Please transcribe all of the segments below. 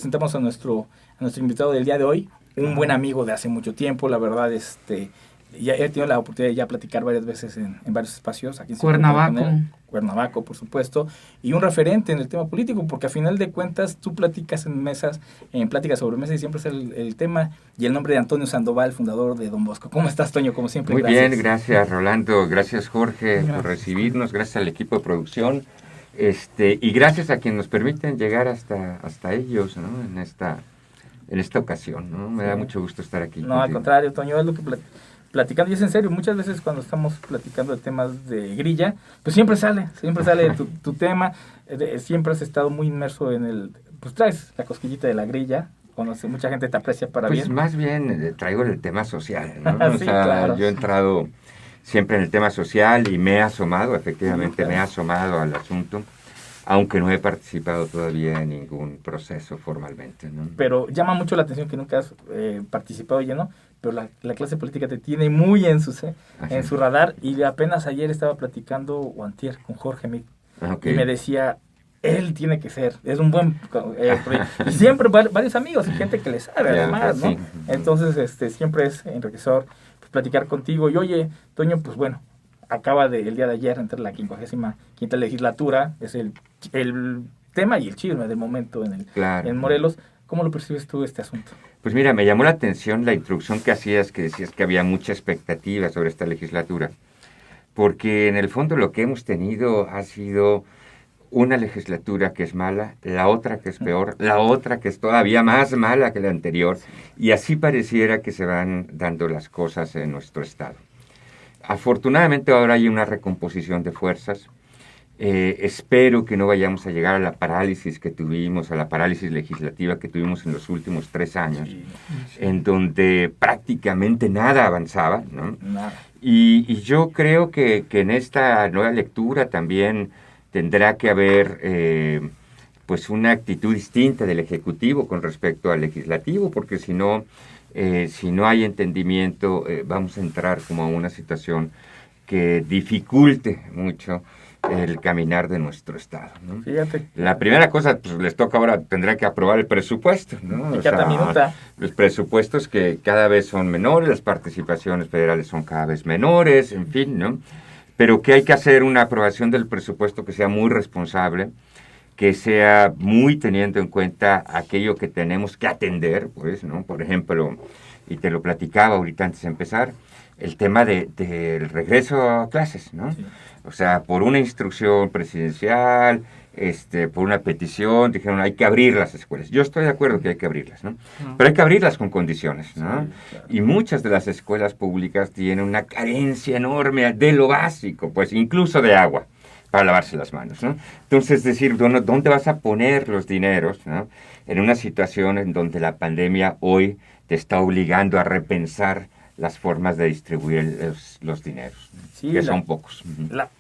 presentamos a nuestro invitado del día de hoy, un buen amigo de hace mucho tiempo, la verdad, ya he tenido la oportunidad de ya platicar varias veces en varios espacios aquí en Cuernavaco, por supuesto, y un referente en el tema político, porque a final de cuentas tú platicas en mesas, en pláticas sobre mesas, y siempre es el tema y el nombre de Antonio Sandoval, fundador de Don Bosco. ¿Cómo estás, Toño? Como siempre, Muy gracias. bien, gracias, Rolando, gracias, Jorge, por recibirnos, gracias al equipo de producción, y gracias a quienes nos permiten llegar hasta ellos, ¿no? En esta ocasión, ¿no? Me da mucho gusto estar aquí. No, al contrario, Toño, es lo que platicando, y es en serio, muchas veces cuando estamos platicando de temas de grilla, pues siempre sale tu tema, siempre has estado muy inmerso pues traes la cosquillita de la grilla, mucha gente te aprecia para pues bien. Pues más bien traigo el tema social, ¿no? Sí, o sea, claro. Yo he entrado siempre en el tema social y me he asomado, efectivamente, claro. Me he asomado al asunto, aunque no he participado todavía en ningún proceso formalmente, ¿no? Pero llama mucho la atención que nunca has participado lleno, pero la clase política te tiene muy en su radar, y apenas ayer estaba platicando, o antier, con Jorge Mit, y me decía, él tiene que ser, es un buen proyecto. Y siempre varios amigos y gente que le sabe, además, ¿no? Sí. Entonces, siempre es enriquecedor pues, platicar contigo. Y oye, Toño, pues bueno, acaba el día de ayer entrar la 55ª legislatura, es el tema y el chisme del momento en Morelos. ¿Cómo lo percibes tú este asunto? Pues mira, me llamó la atención la introducción que hacías, que decías que había mucha expectativa sobre esta legislatura, porque en el fondo lo que hemos tenido ha sido una legislatura que es mala, la otra que es peor, la otra que es todavía más mala que la anterior, y así pareciera que se van dando las cosas en nuestro estado. Afortunadamente ahora hay una recomposición de fuerzas. Espero que no vayamos a llegar a la parálisis que tuvimos, a la parálisis legislativa que tuvimos en los últimos 3 años, en donde prácticamente nada avanzaba, ¿no? Nada. Y yo creo que en esta nueva lectura también tendrá que haber pues una actitud distinta del Ejecutivo con respecto al Legislativo, porque si no hay entendimiento, vamos a entrar como a una situación que dificulte mucho el caminar de nuestro estado, ¿no? Fíjate. La primera cosa, pues les toca ahora, tendrá que aprobar el presupuesto, ¿no? Y cada minuta. Los presupuestos que cada vez son menores, las participaciones federales son cada vez menores, en fin, ¿no? Pero que hay que hacer una aprobación del presupuesto que sea muy responsable, que sea muy teniendo en cuenta aquello que tenemos que atender, pues, ¿no? Por ejemplo, y te lo platicaba ahorita antes de empezar, el tema del regreso a clases, ¿no? Sí. O sea, por una instrucción presidencial, por una petición, dijeron hay que abrir las escuelas. Yo estoy de acuerdo que hay que abrirlas, ¿no? Pero hay que abrirlas con condiciones, ¿no? Sí, claro. Y muchas de las escuelas públicas tienen una carencia enorme de lo básico, pues incluso de agua para lavarse las manos, ¿no? Entonces, es decir, ¿dónde vas a poner los dineros, ¿no? En una situación en donde la pandemia hoy te está obligando a repensar las formas de distribuir los dineros, sí, que son pocos.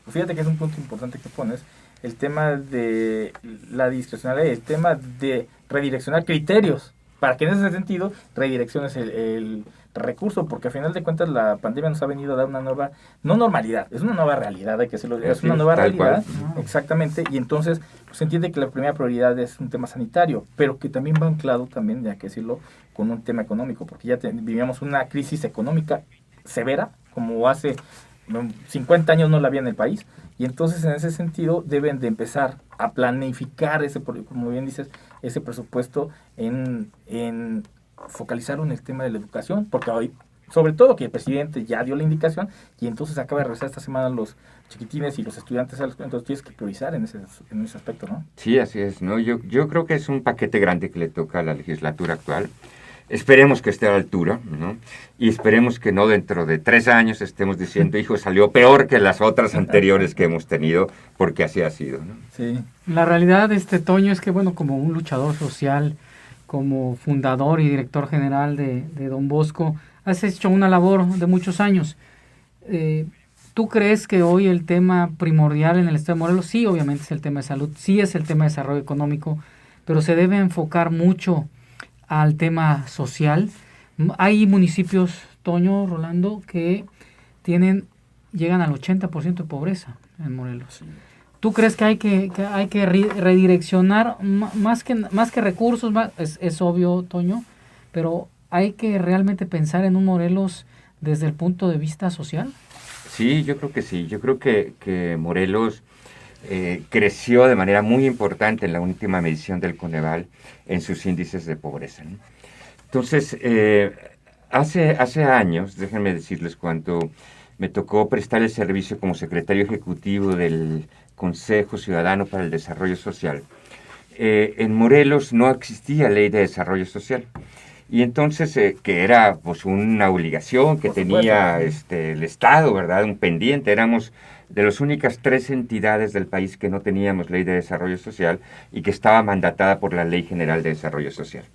Fíjate que es un punto importante que pones, el tema de la discrecionalidad, el tema de redireccionar criterios, para que en ese sentido redirecciones el recurso, porque al final de cuentas la pandemia nos ha venido a dar una nueva, no normalidad, es una nueva realidad, hay que decirlo, es una nueva realidad, exactamente, y entonces pues, se entiende que la primera prioridad es un tema sanitario, pero que también va anclado también, hay que decirlo, con un tema económico, porque ya vivíamos una crisis económica severa, como hace 50 años no la había en el país, y entonces en ese sentido deben de empezar a planificar como bien dices, ese presupuesto en focalizarlo en el tema de la educación, porque hoy, sobre todo que el presidente ya dio la indicación, y entonces acaba de regresar esta semana los chiquitines y los estudiantes, entonces tienes que priorizar en ese aspecto, ¿no? Sí, así es, ¿no? Yo creo que es un paquete grande que le toca a la legislatura actual. Esperemos que esté a la altura, ¿no? Y esperemos que no dentro de 3 años estemos diciendo, hijo, salió peor que las otras anteriores que hemos tenido, porque así ha sido, ¿no? Sí. La realidad, Toño, es que, bueno, como un luchador social, como fundador y director general de Don Bosco, has hecho una labor de muchos años. ¿Tú crees que hoy el tema primordial en el estado de Morelos, sí, obviamente es el tema de salud, sí es el tema de desarrollo económico, pero se debe enfocar mucho al tema social? Hay municipios, Toño, Rolando, que llegan al 80% de pobreza en Morelos. ¿Tú crees que hay que redireccionar más que recursos? Es obvio, Toño, pero hay que realmente pensar en un Morelos desde el punto de vista social. Sí, yo creo que sí. Yo creo que Morelos creció de manera muy importante en la última medición del Coneval en sus índices de pobreza, ¿no? Entonces, hace años, déjenme decirles, cuando me tocó prestar el servicio como secretario ejecutivo del Consejo Ciudadano para el Desarrollo Social, en Morelos no existía ley de desarrollo social. Y entonces, que era pues una obligación que tenía el Estado, ¿verdad? Un pendiente. Éramos de las únicas 3 entidades del país que no teníamos ley de desarrollo social y que estaba mandatada por la Ley General de Desarrollo Social.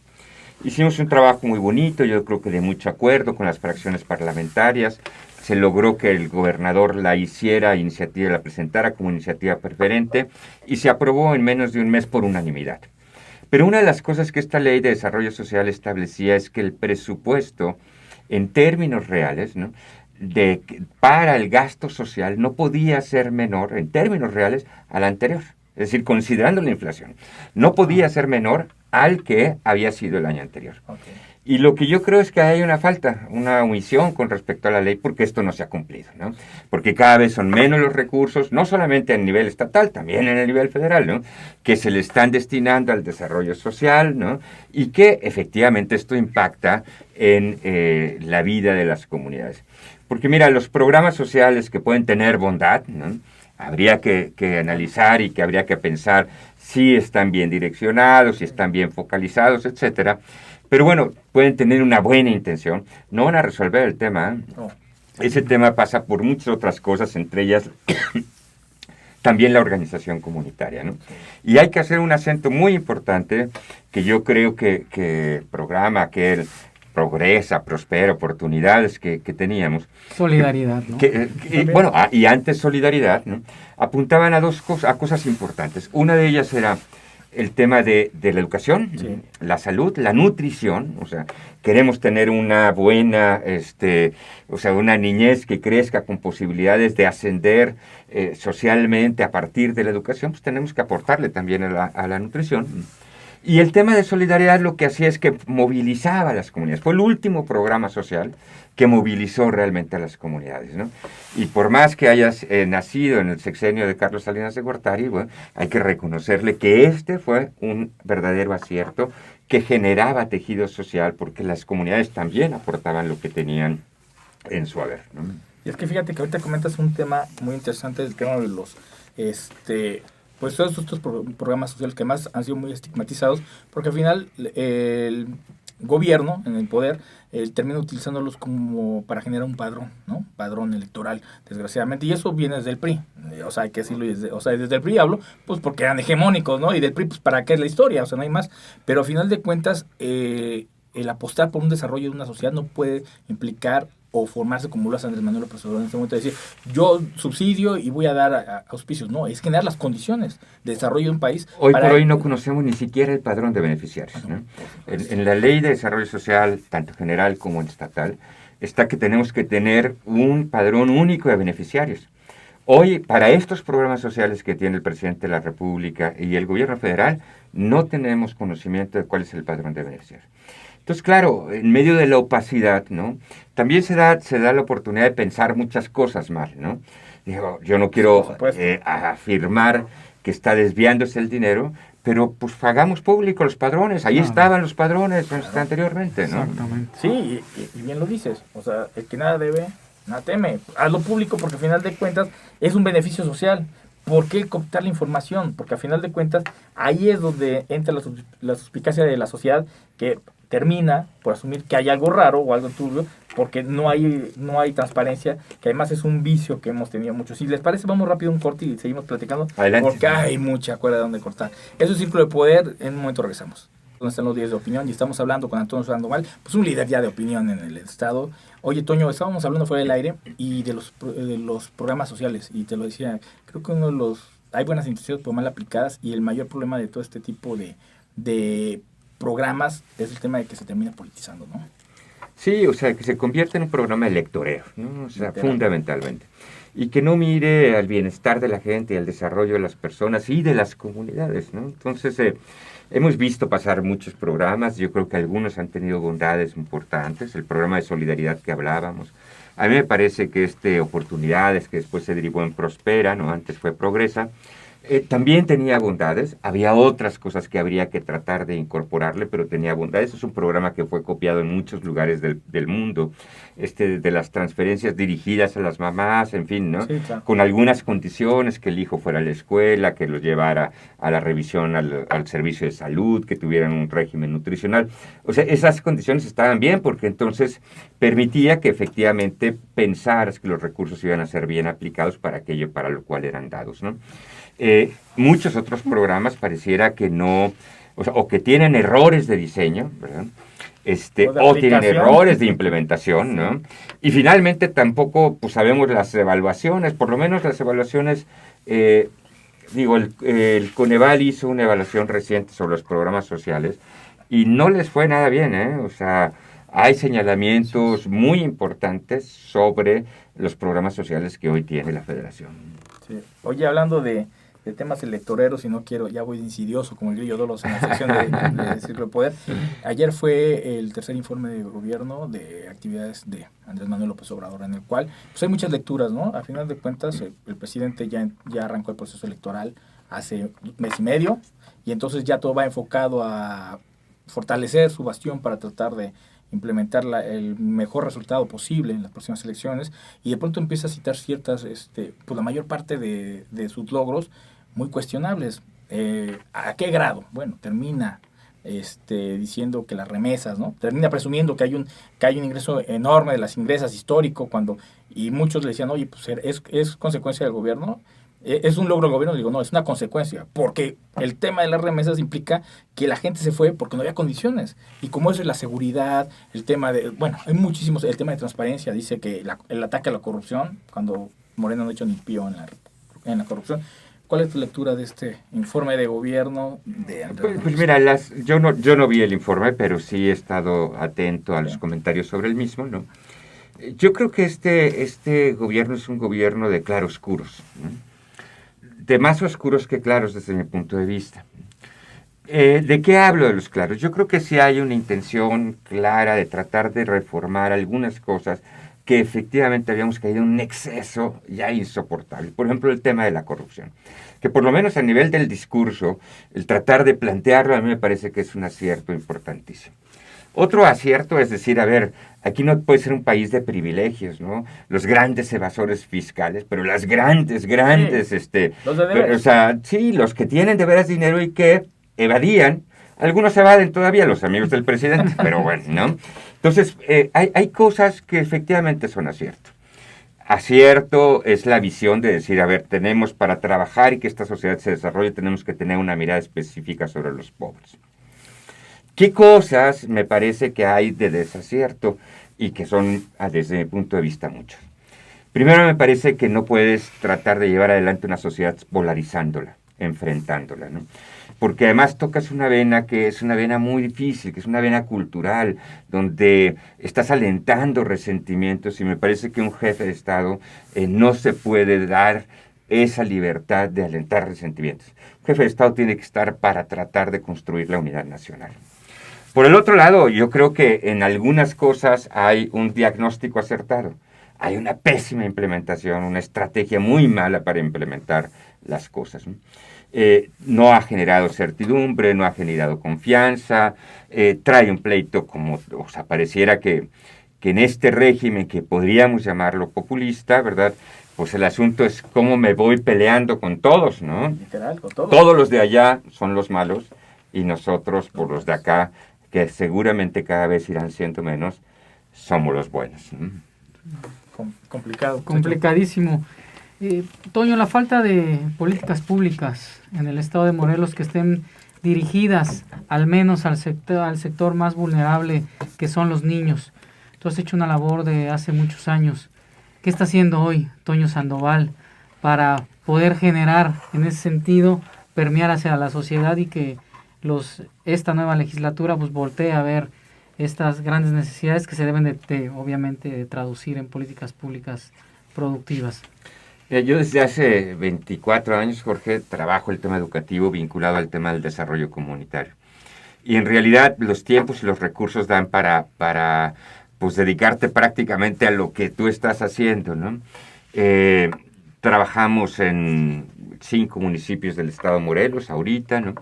Hicimos un trabajo muy bonito, yo creo que de mucho acuerdo con las fracciones parlamentarias. Se logró que el gobernador la presentara como iniciativa preferente y se aprobó en menos de un mes por unanimidad. Pero una de las cosas que esta ley de desarrollo social establecía es que el presupuesto, en términos reales, ¿no?, para el gasto social no podía ser menor, en términos reales, al anterior. Es decir, considerando la inflación, no podía ser menor al que había sido el año anterior. Okay. Y lo que yo creo es que hay una falta, una omisión con respecto a la ley, porque esto no se ha cumplido, ¿no? Porque cada vez son menos los recursos, no solamente a nivel estatal, también en el nivel federal, ¿no?, que se le están destinando al desarrollo social, ¿no?, y que efectivamente esto impacta en la vida de las comunidades. Porque mira, los programas sociales que pueden tener bondad, ¿no?, habría que analizar y que habría que pensar si están bien direccionados, si están bien focalizados, etcétera. Pero bueno, pueden tener una buena intención, no van a resolver el tema, ¿eh? No. Ese tema pasa por muchas otras cosas, entre ellas también la organización comunitaria, ¿no? Y hay que hacer un acento muy importante que yo creo que el programa aquel Progresa, Prospera, Oportunidades que teníamos. Solidaridad, ¿no? Bueno, y antes Solidaridad, ¿no?, apuntaban a cosas importantes. Una de ellas era el tema de la educación, sí, la salud, la nutrición. O sea, queremos tener una buena, una niñez que crezca con posibilidades de ascender socialmente a partir de la educación, pues tenemos que aportarle también a la nutrición. Y el tema de solidaridad lo que hacía es que movilizaba a las comunidades. Fue el último programa social que movilizó realmente a las comunidades, ¿no? Y por más que hayas nacido en el sexenio de Carlos Salinas de Gortari, bueno, hay que reconocerle que este fue un verdadero acierto que generaba tejido social porque las comunidades también aportaban lo que tenían en su haber, ¿no? Y es que fíjate que ahorita comentas un tema muy interesante, el tema de los pues todos estos programas sociales que más han sido muy estigmatizados, porque al final el gobierno en el poder termina utilizándolos como para generar un padrón, ¿no? Padrón electoral, desgraciadamente, y eso viene desde el PRI, o sea, hay que decirlo, desde el PRI hablo, pues porque eran hegemónicos, ¿no? Y del PRI, pues para qué es la historia, o sea, no hay más, pero al final de cuentas, el apostar por un desarrollo de una sociedad no puede implicar o formarse como lo hace Andrés Manuel López Obrador en este momento, decir, yo subsidio y voy a dar auspicios. No, es generar las condiciones de desarrollo de un país. Hoy por hoy no conocemos ni siquiera el padrón de beneficiarios, ¿no? En la ley de desarrollo social, tanto general como estatal, está que tenemos que tener un padrón único de beneficiarios. Hoy, para estos programas sociales que tiene el presidente de la República y el gobierno federal, no tenemos conocimiento de cuál es el padrón de beneficiarios. Entonces, claro, en medio de la opacidad, ¿no?, también se da la oportunidad de pensar muchas cosas mal, ¿no? Digo, yo no quiero afirmar que está desviándose el dinero, pero pues hagamos público los padrones. Ahí estaban los padrones anteriormente, ¿no? Exactamente. Sí, y bien lo dices. O sea, el que nada debe, nada teme. Hazlo público porque al final de cuentas es un beneficio social. ¿Por qué cooptar la información? Porque al final de cuentas ahí es donde entra la suspicacia de la sociedad, que termina por asumir que hay algo raro o algo turbio, porque no hay transparencia, que además es un vicio que hemos tenido muchos. Si les parece, vamos rápido a un corte y seguimos platicando. Adelante. Porque hay mucha cuerda de donde cortar. Es un círculo de poder, en un momento regresamos. Donde están los días de opinión y estamos hablando con Antonio Sandoval, pues un líder ya de opinión en el estado. Oye, Toño, estábamos hablando fuera del aire y de los programas sociales, y te lo decía, creo que hay buenas intenciones pero mal aplicadas, y el mayor problema de todo este tipo de programas es el tema de que se termina politizando, ¿no? Sí, o sea, que se convierte en un programa electorero, ¿no? O sea, fundamentalmente. y que no mire al bienestar de la gente y al desarrollo de las personas y de las comunidades, ¿no? Entonces, hemos visto pasar muchos programas, yo creo que algunos han tenido bondades importantes, el programa de solidaridad que hablábamos. A mí me parece que Oportunidades, que después se derivó en Prospera, ¿no? Antes fue Progresa, también tenía bondades, había otras cosas que habría que tratar de incorporarle, pero tenía bondades. Es un programa que fue copiado en muchos lugares del mundo, de las transferencias dirigidas a las mamás, en fin, ¿no? Sí, claro. Con algunas condiciones, que el hijo fuera a la escuela, que lo llevara a la revisión al servicio de salud, que tuvieran un régimen nutricional. O sea, esas condiciones estaban bien porque entonces permitía que efectivamente pensaras que los recursos iban a ser bien aplicados para aquello para lo cual eran dados, ¿no? Muchos otros programas pareciera que no, o que tienen errores de diseño, ¿verdad? O tienen errores de implementación, ¿no? Y finalmente tampoco, pues sabemos las evaluaciones, por lo menos las evaluaciones, el Coneval hizo una evaluación reciente sobre los programas sociales y no les fue nada bien, ¿eh? O sea, hay señalamientos muy importantes sobre los programas sociales que hoy tiene la Federación. Sí. Oye, hablando de temas electoreros, y no quiero, ya voy de insidioso como el grillo Dolos en la sección de Círculo de Poder. Ayer fue el tercer informe de gobierno de actividades de Andrés Manuel López Obrador, en el cual pues hay muchas lecturas, ¿no? A final de cuentas, el presidente ya arrancó el proceso electoral hace un mes y medio, y entonces ya todo va enfocado a fortalecer su bastión para tratar de implementar el mejor resultado posible en las próximas elecciones, y de pronto empieza a citar ciertas, pues la mayor parte de sus logros muy cuestionables. ¿A qué grado? Bueno, termina diciendo que las remesas, ¿no? Termina presumiendo que hay un ingreso enorme de las ingresas histórico, y muchos le decían, oye, pues es consecuencia del gobierno. ¿Es un logro del gobierno? Digo, no, es una consecuencia, porque el tema de las remesas implica que la gente se fue porque no había condiciones, y como eso es la seguridad, el tema hay muchísimos, el tema de transparencia, dice que el ataque a la corrupción, cuando Moreno no ha hecho ni pío en la corrupción. ¿Cuál es tu lectura de este informe de gobierno de Andrés? Pues mira, yo no vi el informe, pero sí he estado atento a los comentarios sobre el mismo, ¿no? Yo creo que este gobierno es un gobierno de claroscuros, ¿no? De más oscuros que claros desde mi punto de vista. ¿De qué hablo de los claros? Yo creo que sí hay una intención clara de tratar de reformar algunas cosas que efectivamente habíamos caído en un exceso ya insoportable. Por ejemplo, el tema de la corrupción, que por lo menos a nivel del discurso, el tratar de plantearlo a mí me parece que es un acierto importantísimo. Otro acierto es decir, a ver, aquí no puede ser un país de privilegios, ¿no? Los grandes evasores fiscales, pero las grandes, sí, los de veras. o sea, sí, los que tienen de veras dinero y que evadían, algunos evaden todavía, los amigos del presidente, pero bueno, ¿no? Entonces, hay cosas que efectivamente son acierto. Acierto es la visión de decir, a ver, tenemos para trabajar y que esta sociedad se desarrolle, tenemos que tener una mirada específica sobre los pobres. ¿Qué cosas me parece que hay de desacierto y que son, desde mi punto de vista, muchas? Primero, me parece que no puedes tratar de llevar adelante una sociedad polarizándola, enfrentándola, ¿no? Porque además tocas una vena que es una vena muy difícil, que es una vena cultural, donde estás alentando resentimientos, y me parece que un jefe de Estado no se puede dar esa libertad de alentar resentimientos. Un jefe de Estado tiene que estar para tratar de construir la unidad nacional. Por el otro lado, yo creo que en algunas cosas hay un diagnóstico acertado. Hay una pésima implementación, una estrategia muy mala para implementar las cosas, ¿no? No ha generado certidumbre, no ha generado confianza, trae un pleito o sea, pareciera que en este régimen que podríamos llamarlo populista, ¿verdad? Pues el asunto es cómo me voy peleando con todos, ¿no? Literal, con todos. Todos los de allá son los malos y nosotros, por los de acá, que seguramente cada vez irán siendo menos, somos los buenos, ¿no? Complicado. Complicadísimo. Toño, la falta de políticas públicas en el estado de Morelos que estén dirigidas al menos al sector más vulnerable, que son los niños. Tú has hecho una labor de hace muchos años. ¿Qué está haciendo hoy Toño Sandoval para poder generar en ese sentido, permear hacia la sociedad y que esta nueva legislatura pues voltee a ver estas grandes necesidades que se deben obviamente traducir en políticas públicas productivas? Yo desde hace 24 años, Jorge, trabajo el tema educativo vinculado al tema del desarrollo comunitario. Y en realidad los tiempos y los recursos dan para pues, dedicarte prácticamente a lo que tú estás haciendo, ¿no? Trabajamos en 5 municipios del estado de Morelos ahorita, ¿no?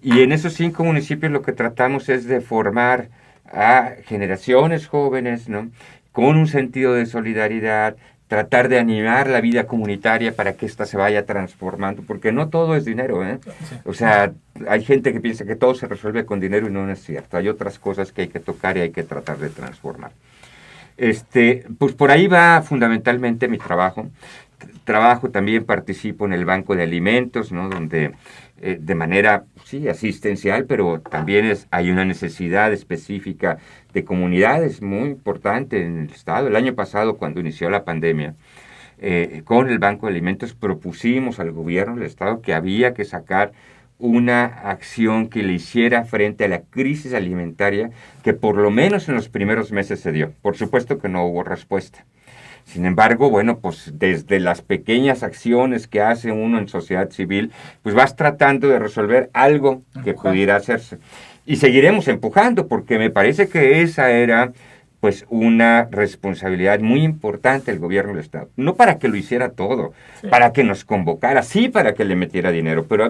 Y en esos 5 municipios lo que tratamos es de formar a generaciones jóvenes, ¿no? Con un sentido de solidaridad, tratar de animar la vida comunitaria para que ésta se vaya transformando, porque no todo es dinero, ¿eh? Sí. O sea, hay gente que piensa que todo se resuelve con dinero y no es cierto. Hay otras cosas que hay que tocar y hay que tratar de transformar. Pues por ahí va fundamentalmente mi trabajo. Trabajo también, participo en el Banco de Alimentos, ¿no? Donde de manera, sí, asistencial, pero también hay una necesidad específica de comunidades muy importante en el Estado. El año pasado, cuando inició la pandemia, con el Banco de Alimentos propusimos al gobierno del Estado que había que sacar una acción que le hiciera frente a la crisis alimentaria que por lo menos en los primeros meses se dio. Por supuesto que no hubo respuesta. Sin embargo, bueno, pues desde las pequeñas acciones que hace uno en sociedad civil, pues vas tratando de resolver algo que pudiera hacerse. Y seguiremos empujando, porque me parece que esa era pues una responsabilidad muy importante del gobierno del Estado. No para que lo hiciera todo, sí, para que nos convocara, sí para que le metiera dinero, pero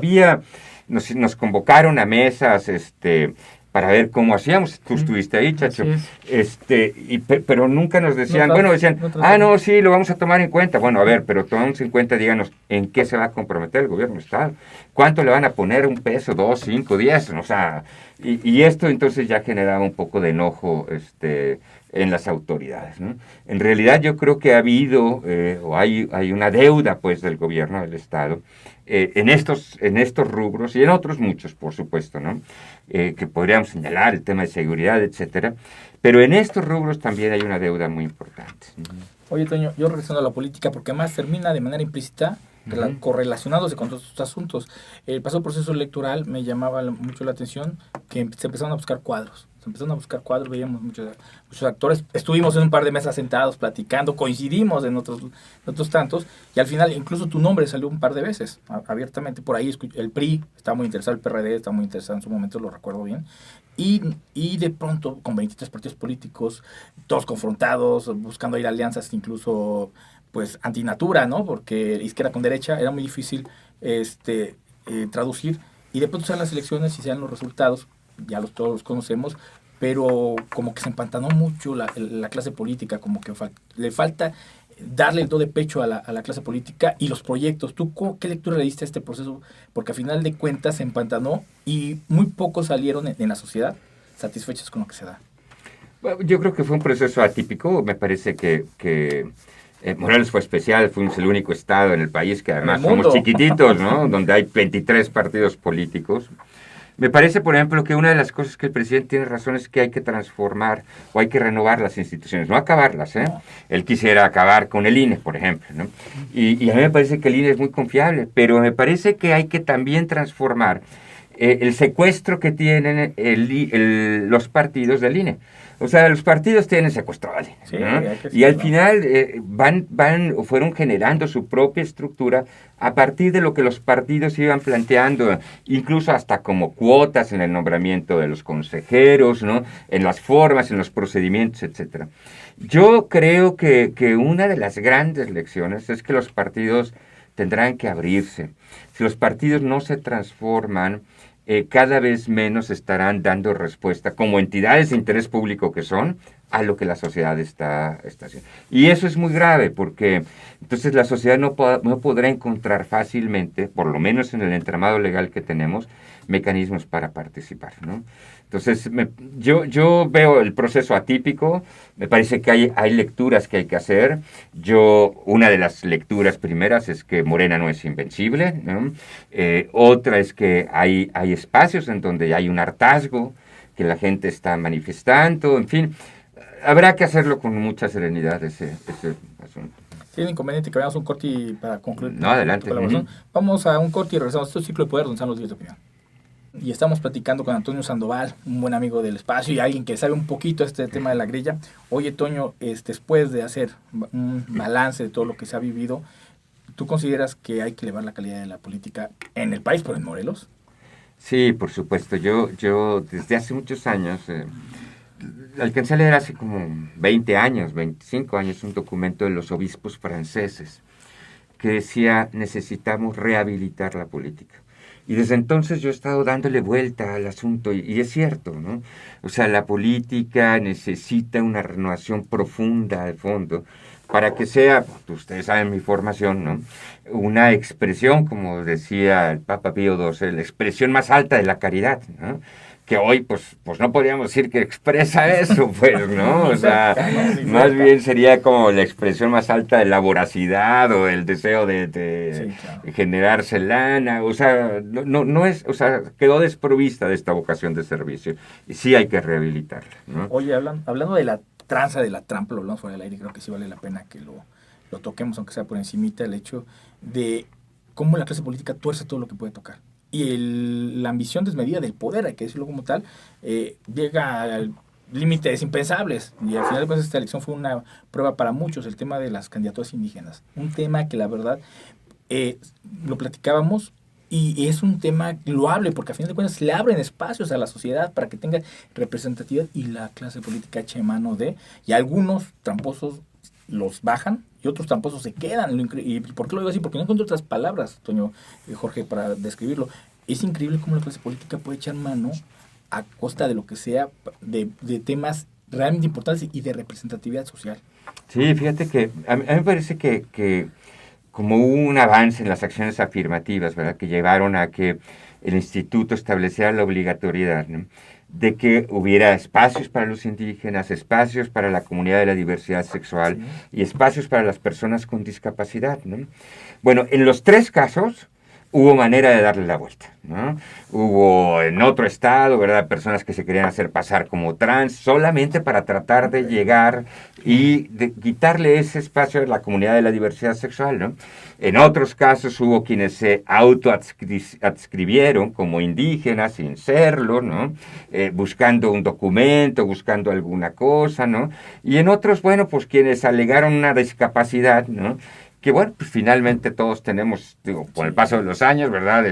nos convocaron a mesas, para ver cómo hacíamos. Tú estuviste ahí, Chacho. Pero nunca nos decían, no, sí, lo vamos a tomar en cuenta. Bueno, a ver, pero tomamos en cuenta, díganos, ¿en qué se va a comprometer el gobierno del Estado? ¿Cuánto le van a poner? ¿1 peso, 2, 5, 10? O sea, y esto entonces ya generaba un poco de enojo, en las autoridades, ¿no? En realidad yo creo que ha habido, o hay una deuda, pues, del gobierno del Estado, en estos rubros y en otros muchos, por supuesto, ¿no? Que podríamos señalar, el tema de seguridad, etcétera, pero en estos rubros también hay una deuda muy importante. Oye, Toño, yo regresando a la política, porque más termina de manera implícita correlacionándose con todos estos asuntos. El pasado proceso electoral me llamaba mucho la atención que se empezaron a buscar cuadros. Veíamos muchos actores, estuvimos en un par de mesas sentados platicando, coincidimos en otros tantos, y al final incluso tu nombre salió un par de veces, abiertamente. Por ahí el PRI está muy interesado, el PRD está muy interesado en su momento, lo recuerdo bien, y de pronto con 23 partidos políticos, todos confrontados, buscando ir a alianzas incluso pues antinatura, ¿no? Porque izquierda con derecha era muy difícil traducir, y de pronto sean las elecciones y sean los resultados, todos los conocemos, pero como que se empantanó mucho la clase política, como que le falta darle el do de pecho a la clase política y los proyectos. ¿Tú qué lectura le diste a este proceso? Porque al final de cuentas se empantanó y muy pocos salieron en la sociedad satisfechos con lo que se da. Bueno, yo creo que fue un proceso atípico. Me parece que Morelos fue especial, fuimos el único estado en el país que además somos chiquititos, ¿no? Donde hay 23 partidos políticos. Me parece, por ejemplo, que una de las cosas que el presidente tiene razón es que hay que transformar o hay que renovar las instituciones, no acabarlas, ¿eh? Él quisiera acabar con el INE, por ejemplo, ¿no? Y a mí me parece que el INE es muy confiable, pero me parece que hay que también transformar el secuestro que tienen los partidos del INE. O sea, los partidos tienen secuestrado al INE, sí, ¿no? Y al final fueron generando su propia estructura a partir de lo que los partidos iban planteando, incluso hasta como cuotas en el nombramiento de los consejeros, ¿no? En las formas, en los procedimientos, etcétera. Yo creo que una de las grandes lecciones es que los partidos tendrán que abrirse. Si los partidos no se transforman, cada vez menos estarán dando respuesta como entidades de interés público que son a lo que la sociedad está haciendo. Y eso es muy grave porque entonces la sociedad no podrá encontrar fácilmente, por lo menos en el entramado legal que tenemos, mecanismos para participar, ¿no? Entonces yo veo el proceso atípico, me parece que hay lecturas que hay que hacer. Una de las lecturas primeras es que Morena no es invencible, ¿no? Otra es que hay espacios en donde hay un hartazgo, que la gente está manifestando, en fin, habrá que hacerlo con mucha serenidad ese asunto. ¿Tiene inconveniente que veamos un corte para concluir? No, adelante. Vamos a un corte y regresamos. Esto es Ciclo de Poder, donde están los días de opinión. Y estamos platicando con Antonio Sandoval, un buen amigo del espacio y alguien que sabe un poquito este tema de la grilla. Oye, Toño, después de hacer un balance de todo lo que se ha vivido, ¿Tú consideras que hay que elevar la calidad de la política en el país, pero en Morelos? Sí, por supuesto. Yo desde hace muchos años, alcancé a leer hace como 20 años, 25 años, un documento de los obispos franceses que decía, necesitamos rehabilitar la política. Y desde entonces yo he estado dándole vuelta al asunto, y es cierto, ¿no? O sea, la política necesita una renovación profunda de fondo para que sea, ustedes saben mi formación, ¿no? Una expresión, como decía el Papa Pío XII, la expresión más alta de la caridad, ¿no? Que hoy, pues no podríamos decir que expresa eso, pues, ¿no? O sea, más bien sería como la expresión más alta de la voracidad o el deseo de generarse lana, o sea, no es, o sea, quedó desprovista de esta vocación de servicio, y sí hay que rehabilitarla, ¿no? Oye, hablando de la tranza, de la trampa, lo hablamos fuera del aire, creo que sí vale la pena que lo toquemos, aunque sea por encimita, el hecho de cómo la clase política tuerce todo lo que puede tocar. Y la ambición desmedida del poder, hay que decirlo como tal, llega a límites impensables. Y al final, pues, esta elección fue una prueba para muchos, el tema de las candidaturas indígenas. Un tema que la verdad lo platicábamos y es un tema loable, porque al final de cuentas le abren espacios a la sociedad para que tenga representatividad, y la clase política echa mano de, y algunos tramposos los bajan y otros tramposos se quedan. ¿Y por qué lo digo así? Porque no encuentro otras palabras, Toño, Jorge, para describirlo. Es increíble cómo la clase política puede echar mano a costa de lo que sea, de temas realmente importantes y de representatividad social. Sí, fíjate que a mí me parece que como hubo un avance en las acciones afirmativas, ¿verdad?, que llevaron a que el instituto estableciera la obligatoriedad, ¿no?, de que hubiera espacios para los indígenas, espacios para la comunidad de la diversidad sexual, sí, y espacios para las personas con discapacidad, ¿no? Bueno, en los tres casos hubo manera de darle la vuelta, ¿no? Hubo en otro estado, ¿verdad?, personas que se querían hacer pasar como trans solamente para tratar de llegar y de quitarle ese espacio a la comunidad de la diversidad sexual, ¿no? En otros casos hubo quienes se autoadscribieron como indígenas sin serlo, ¿no? Buscando un documento, buscando alguna cosa, ¿no? Y en otros, bueno, pues quienes alegaron una discapacidad, ¿no?, que bueno, pues finalmente todos tenemos, digo, con el paso de los años, ¿verdad?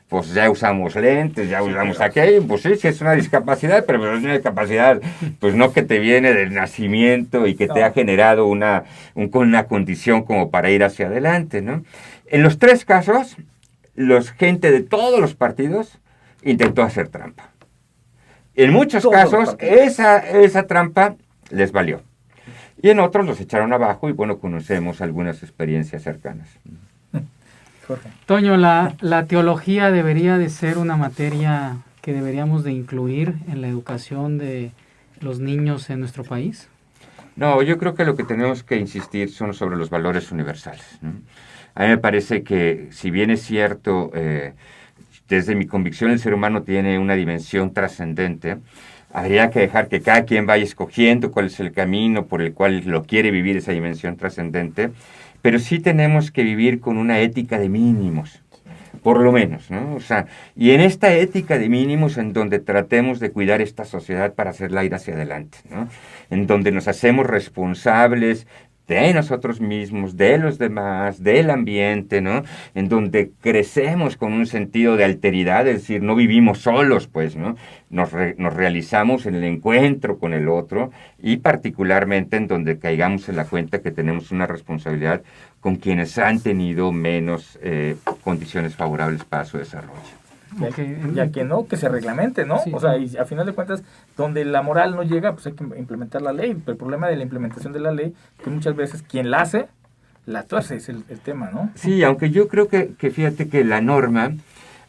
Pues ya usamos lentes, ya usamos aquello, pues sí, sí es una discapacidad, pero es una discapacidad, pues no que te viene del nacimiento y que te ha generado una condición como para ir hacia adelante, ¿no? En los tres casos, gente de todos los partidos intentó hacer trampa. En muchos casos, esa trampa les valió. Y en otros los echaron abajo y, bueno, conocemos algunas experiencias cercanas. Jorge. Toño, ¿la teología debería de ser una materia que deberíamos de incluir en la educación de los niños en nuestro país? No, yo creo que lo que tenemos que insistir son sobre los valores universales, ¿no? A mí me parece que, si bien es cierto, desde mi convicción el ser humano tiene una dimensión trascendente, habría que dejar que cada quien vaya escogiendo cuál es el camino por el cual lo quiere vivir esa dimensión trascendente, pero sí tenemos que vivir con una ética de mínimos, por lo menos, ¿no? O sea, y en esta ética de mínimos en donde tratemos de cuidar esta sociedad para hacerla ir hacia adelante, ¿no? En donde nos hacemos responsables de nosotros mismos, de los demás, del ambiente, ¿no? En donde crecemos con un sentido de alteridad, es decir, no vivimos solos, pues, ¿no? Nos realizamos en el encuentro con el otro, y particularmente en donde caigamos en la cuenta que tenemos una responsabilidad con quienes han tenido menos condiciones favorables para su desarrollo. Ya que no, que se reglamente, ¿no? Sí. O sea, y a final de cuentas, donde la moral no llega, pues hay que implementar la ley. Pero el problema de la implementación de la ley, que muchas veces quien la hace, la tuerce, es el tema, ¿no? Sí, aunque yo creo que fíjate que la norma,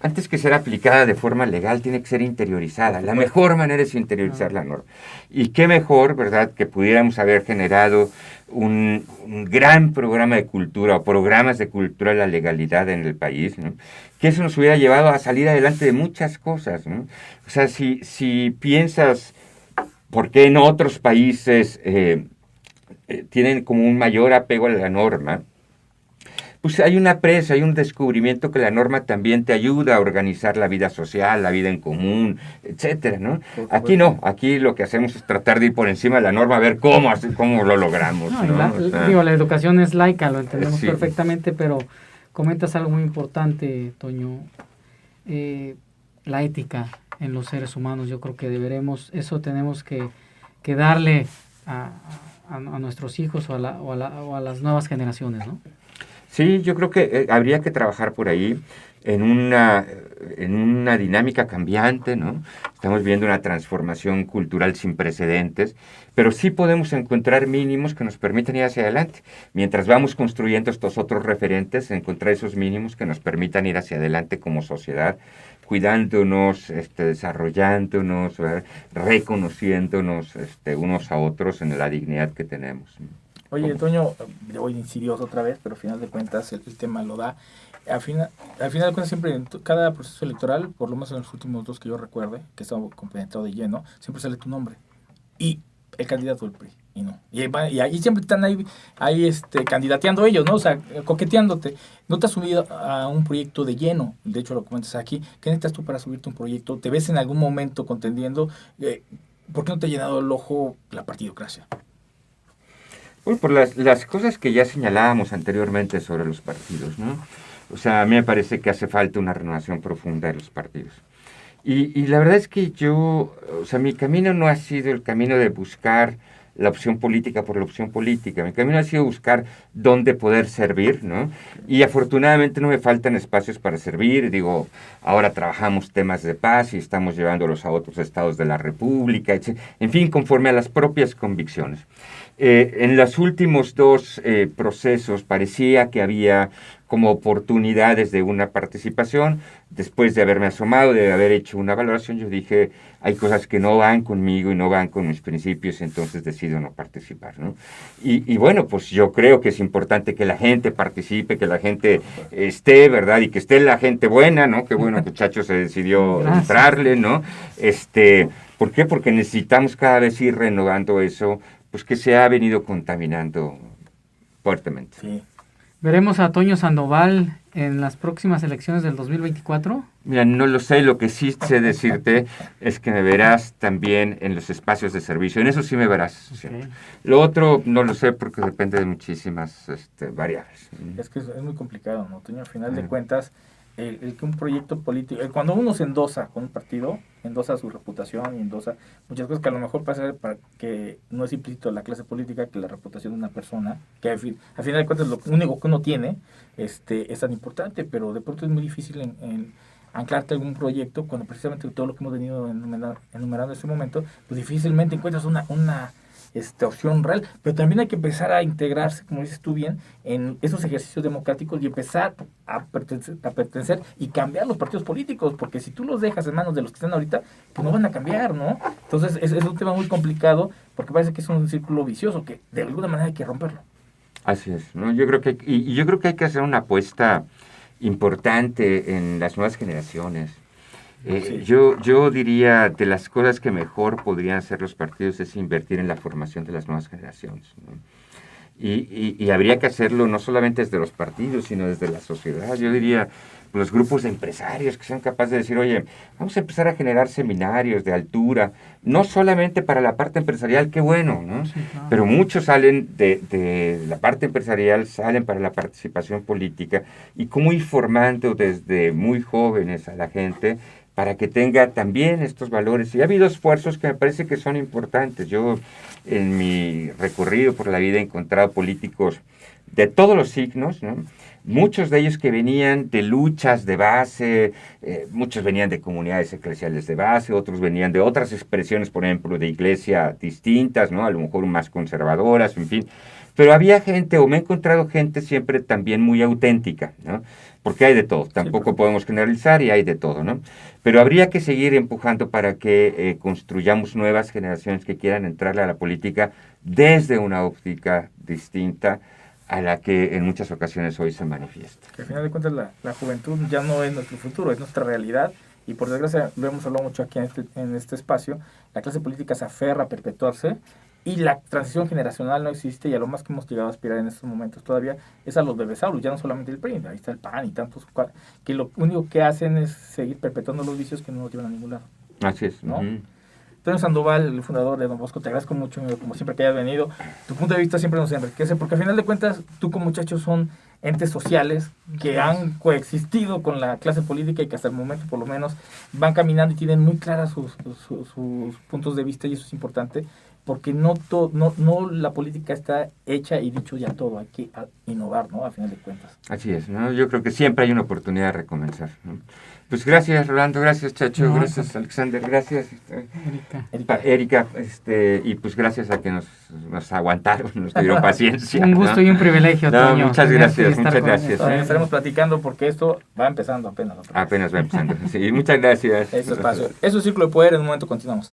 antes que ser aplicada de forma legal, tiene que ser interiorizada. La mejor manera es interiorizar la norma. Y qué mejor, ¿verdad?, que pudiéramos haber generado un gran programa de cultura o programas de cultura de la legalidad en el país, ¿no? Que eso nos hubiera llevado a salir adelante de muchas cosas, ¿no? O sea, si piensas por qué en otros países tienen como un mayor apego a la norma, pues hay una presa, hay un descubrimiento que la norma también te ayuda a organizar la vida social, la vida en común, etcétera, ¿no? Aquí no, aquí lo que hacemos es tratar de ir por encima de la norma, a ver cómo lo logramos, No, ¿no? digo, la educación es laica, lo entendemos Sí. perfectamente, pero comentas algo muy importante, Toño, la ética en los seres humanos. Yo creo que eso tenemos que darle a nuestros hijos o a las nuevas generaciones, ¿no? Sí, yo creo que habría que trabajar por ahí en una dinámica cambiante, ¿no? Estamos viendo una transformación cultural sin precedentes, pero sí podemos encontrar mínimos que nos permitan ir hacia adelante. Mientras vamos construyendo estos otros referentes, encontrar esos mínimos que nos permitan ir hacia adelante como sociedad, cuidándonos, desarrollándonos, reconociéndonos unos a otros en la dignidad que tenemos. Oye, Toño, le voy insidioso otra vez, pero al final de cuentas el tema lo da. Al final de cuentas siempre, en cada proceso electoral, por lo menos en los últimos 2 que yo recuerde, que estaba compenetrado de lleno, siempre sale tu nombre. Y el candidato del PRI, y no. Y ahí siempre están ahí candidateando ellos, ¿no? O sea, coqueteándote. No te has subido a un proyecto de lleno, de hecho lo comentas aquí. ¿Qué necesitas tú para subirte a un proyecto? ¿Te ves en algún momento contendiendo? ¿Por qué no te ha llenado el ojo la partidocracia? Uy, por las cosas que ya señalábamos anteriormente sobre los partidos, ¿no? O sea, a mí me parece que hace falta una renovación profunda de los partidos. Y la verdad es que mi camino no ha sido el camino de buscar la opción política por la opción política. Mi camino ha sido buscar dónde poder servir, ¿no? Y afortunadamente no me faltan espacios para servir. Digo, ahora trabajamos temas de paz y estamos llevándolos a otros estados de la República, etc. En fin, conforme a las propias convicciones. En los últimos 2 procesos parecía que había como oportunidades de una participación. Después de haberme asomado, de haber hecho una valoración, yo dije, hay cosas que no van conmigo y no van con mis principios, entonces decido no participar, ¿no? Y bueno, pues yo creo que es importante que la gente participe, que la gente esté, ¿verdad? Y que esté la gente buena, ¿no? Qué bueno que Chacho se decidió entrarle, ¿no? ¿Por qué? Porque necesitamos cada vez ir renovando eso, pues que se ha venido contaminando fuertemente. Sí. ¿Veremos a Toño Sandoval en las próximas elecciones del 2024? Mira, no lo sé, lo que sí sé decirte es que me verás también en los espacios de servicio, en eso sí me verás. Okay. Lo otro no lo sé porque depende de muchísimas variables. Es que es muy complicado, ¿no, Toño? Al final de cuentas, el que un proyecto político, cuando uno se endosa con un partido, endosa su reputación y endosa muchas cosas que a lo mejor pasa para que no es implícito la clase política que la reputación de una persona, que al final de cuentas lo único que uno tiene es tan importante, pero de pronto es muy difícil en anclarte a algún proyecto cuando precisamente todo lo que hemos venido enumerando en este momento, pues difícilmente encuentras una opción real, pero también hay que empezar a integrarse, como dices tú bien, en esos ejercicios democráticos y empezar a pertenecer y cambiar los partidos políticos, porque si tú los dejas en manos de los que están ahorita, pues no van a cambiar, ¿no? Entonces es un tema muy complicado porque parece que es un círculo vicioso que de alguna manera hay que romperlo. Así es, ¿no? Yo creo que hay que hacer una apuesta importante en las nuevas generaciones. Sí. Yo diría, de las cosas que mejor podrían hacer los partidos es invertir en la formación de las nuevas generaciones, ¿no? Y habría que hacerlo no solamente desde los partidos, sino desde la sociedad. Yo diría, los grupos de empresarios que sean capaces de decir, oye, vamos a empezar a generar seminarios de altura, no solamente para la parte empresarial, qué bueno, ¿no? Sí, claro. Pero muchos salen de la parte empresarial, salen para la participación política, y cómo ir formando desde muy jóvenes a la gente para que tenga también estos valores. Y ha habido esfuerzos que me parece que son importantes. Yo, en mi recorrido por la vida, he encontrado políticos de todos los signos, ¿no? Muchos de ellos que venían de luchas de base, muchos venían de comunidades eclesiales de base, otros venían de otras expresiones, por ejemplo, de iglesia distintas, ¿no? A lo mejor más conservadoras, en fin. Pero había gente, o me he encontrado gente siempre también muy auténtica, ¿no? Porque hay de todo, tampoco podemos generalizar y hay de todo, ¿no? Pero habría que seguir empujando para que construyamos nuevas generaciones que quieran entrarle a la política desde una óptica distinta a la que en muchas ocasiones hoy se manifiesta. Que al final de cuentas la juventud ya no es nuestro futuro, es nuestra realidad, y por desgracia lo hemos hablado mucho aquí en este espacio, la clase política se aferra a perpetuarse y la transición generacional no existe, y a lo más que hemos llegado a aspirar en estos momentos todavía es a los bebesaurios, ya no solamente el PRI, ahí está el PAN y tantos, que lo único que hacen es seguir perpetuando los vicios que no nos llevan a ningún lado. Así es. ¿No? Antonio Sandoval, el fundador de Don Bosco, te agradezco mucho, como siempre que hayas venido. Tu punto de vista siempre nos enriquece, porque al final de cuentas, tú como muchachos son entes sociales que han coexistido con la clase política y que hasta el momento, por lo menos, van caminando y tienen muy claras sus puntos de vista, y eso es importante, porque no la política está hecha y dicho ya todo, hay que innovar, ¿no? Al final de cuentas. Así es, ¿no? Yo creo que siempre hay una oportunidad de recomenzar, ¿no? Pues gracias, Rolando, gracias, Chacho, gracias, Alexander, gracias, Erika, y pues gracias a que nos aguantaron, nos dieron paciencia. Un gusto, ¿no? Y un privilegio, Toño. Muchas gracias, muchas gracias. Estaremos platicando porque esto va empezando apenas. Apenas va empezando, sí, muchas gracias. Eso es Círculo de Poder, en un momento continuamos.